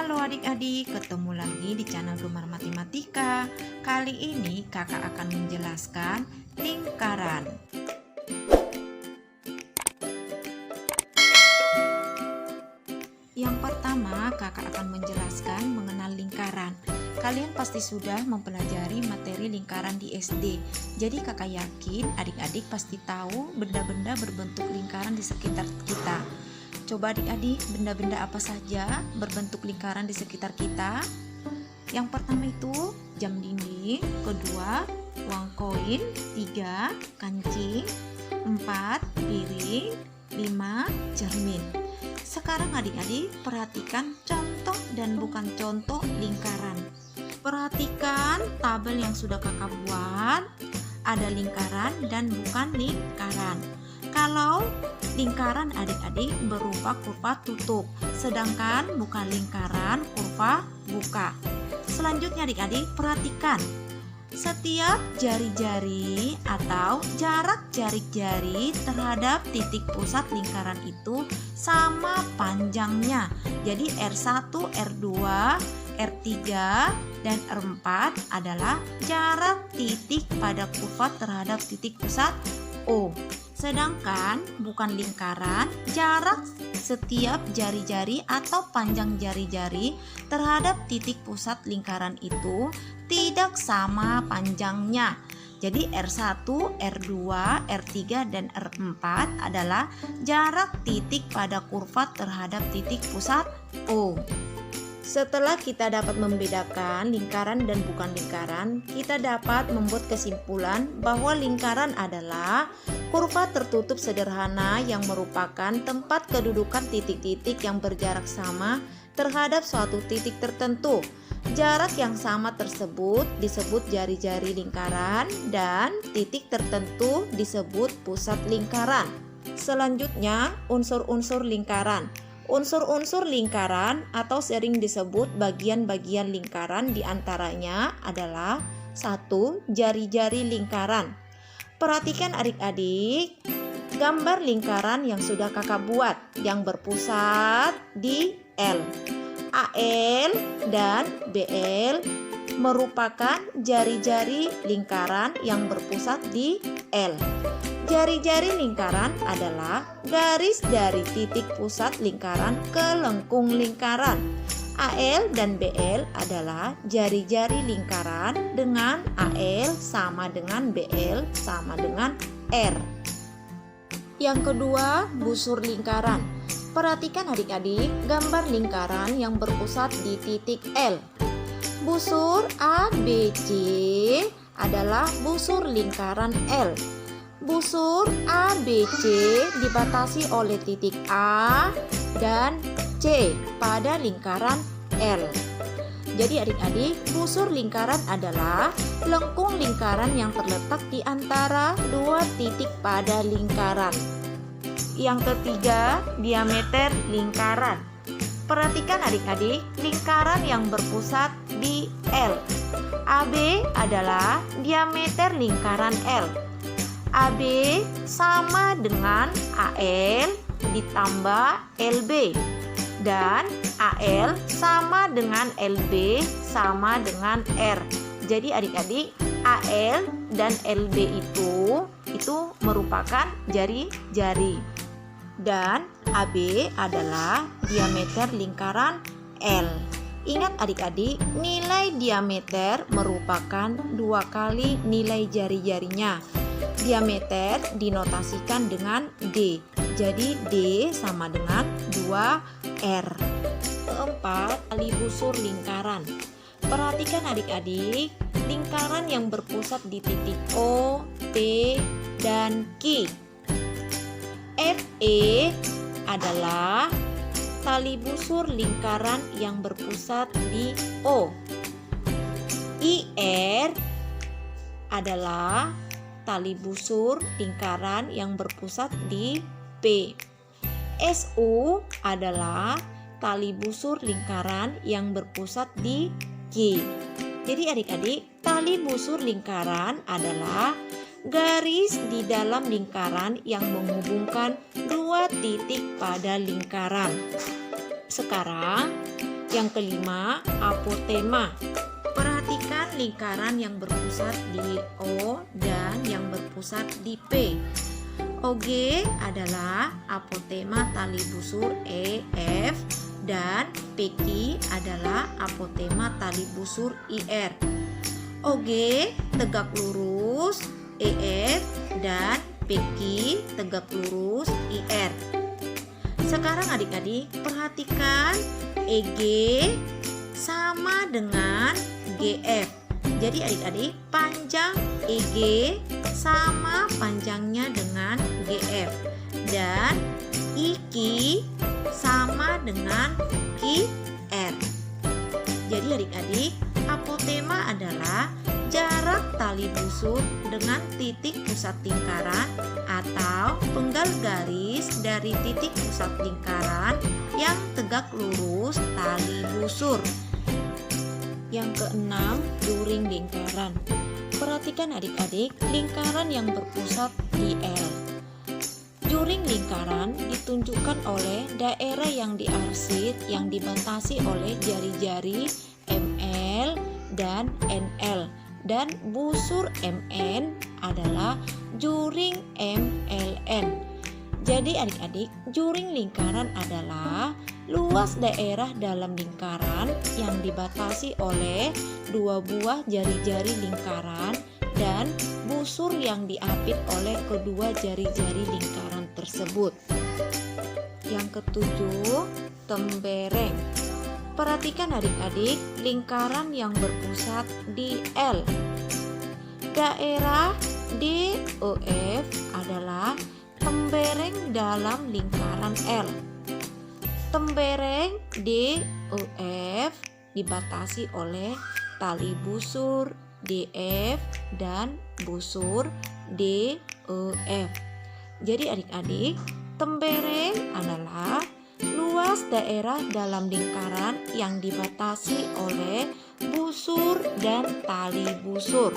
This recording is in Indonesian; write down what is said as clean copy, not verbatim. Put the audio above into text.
Halo adik-adik, ketemu lagi di channel Gemar Matematika. Kali ini kakak akan menjelaskan lingkaran. Yang pertama, kakak akan menjelaskan mengenal lingkaran. Kalian pasti sudah mempelajari materi lingkaran di SD. Jadi kakak yakin adik-adik pasti tahu benda-benda berbentuk lingkaran di sekitar kita. Coba adik-adik, benda-benda apa saja berbentuk lingkaran di sekitar kita? Yang pertama itu jam dinding, kedua uang koin, 3 kancing, 4 piring, 5 cermin. Sekarang adik-adik perhatikan contoh dan bukan contoh lingkaran. Perhatikan tabel yang sudah kakak buat, ada lingkaran dan bukan lingkaran. Kalau lingkaran adik-adik berupa kurva tutup, sedangkan bukan lingkaran kurva buka. Selanjutnya adik-adik perhatikan, setiap jari-jari atau jarak jari-jari terhadap titik pusat lingkaran itu sama panjangnya. Jadi R1, R2, R3, dan R4 adalah jarak titik pada kurva terhadap titik pusat O. Sedangkan bukan lingkaran, jarak setiap jari-jari atau panjang jari-jari terhadap titik pusat lingkaran itu tidak sama panjangnya. Jadi R1, R2, R3, dan R4 adalah jarak titik pada kurva terhadap titik pusat O. Setelah kita dapat membedakan lingkaran dan bukan lingkaran, kita dapat membuat kesimpulan bahwa lingkaran adalah kurva tertutup sederhana yang merupakan tempat kedudukan titik-titik yang berjarak sama terhadap suatu titik tertentu. Jarak yang sama tersebut disebut jari-jari lingkaran dan titik tertentu disebut pusat lingkaran. Selanjutnya, unsur-unsur lingkaran. Unsur-unsur lingkaran atau sering disebut bagian-bagian lingkaran diantaranya adalah 1. Jari-jari lingkaran. Perhatikan adik-adik gambar lingkaran yang sudah kakak buat yang berpusat di L. AL dan BL merupakan jari-jari lingkaran yang berpusat di L. Jari-jari lingkaran adalah garis dari titik pusat lingkaran ke lengkung lingkaran. AL dan BL adalah jari-jari lingkaran dengan AL sama dengan BL sama dengan R. Yang kedua, busur lingkaran. Perhatikan adik-adik gambar lingkaran yang berpusat di titik L. Busur ABC adalah busur lingkaran L. Busur ABC dibatasi oleh titik A dan C pada lingkaran L. Jadi adik-adik, busur lingkaran adalah lengkung lingkaran yang terletak di antara dua titik pada lingkaran. Yang ketiga, diameter lingkaran. Perhatikan adik-adik, lingkaran yang berpusat di L. AB adalah diameter lingkaran L. AB sama dengan AL ditambah LB dan AL sama dengan LB sama dengan R. Jadi adik-adik, AL dan LB itu merupakan jari-jari dan AB adalah diameter lingkaran L. Ingat adik-adik, nilai diameter merupakan 2 kali nilai jari-jarinya. Diameter dinotasikan dengan D. Jadi D sama dengan 2R. Keempat, tali busur lingkaran. Perhatikan adik-adik, lingkaran yang berpusat di titik O, P, dan Q. FE adalah tali busur lingkaran yang berpusat di O. IR adalah tali busur lingkaran yang berpusat di P. SU adalah tali busur lingkaran yang berpusat di Q. Jadi adik-adik, tali busur lingkaran adalah garis di dalam lingkaran yang menghubungkan dua titik pada lingkaran. Sekarang Yang kelima, apotema. Perhatikan lingkaran yang berpusat di O dan yang berpusat di P. OG adalah apotema tali busur EF dan PQ adalah apotema tali busur IR. OG tegak lurus EF dan PQ tegak lurus IR. Sekarang adik-adik perhatikan EG sama dengan GF. Jadi adik-adik panjang EG sama panjangnya dengan GF dan IQ sama dengan QR. Jadi adik-adik apotema adalah jarak tali busur dengan titik pusat lingkaran atau penggal garis dari titik pusat lingkaran yang tegak lurus tali busur. Yang keenam, juring lingkaran. Perhatikan adik-adik lingkaran yang berpusat di L. Juring lingkaran ditunjukkan oleh daerah yang diarsit yang dibatasi oleh jari-jari ML dan NL, dan busur MN adalah juring MLN. Jadi adik-adik, juring lingkaran adalah luas daerah dalam lingkaran yang dibatasi oleh dua buah jari-jari lingkaran dan busur yang diapit oleh kedua jari-jari lingkaran tersebut. Yang ketujuh, tembereng. Perhatikan adik-adik lingkaran yang berpusat di L. Daerah DEF adalah tembereng dalam lingkaran L. Tembereng DEF dibatasi oleh tali busur DF dan busur DEF. Jadi adik-adik, tembereng adalah luas daerah dalam lingkaran yang dibatasi oleh busur dan tali busur.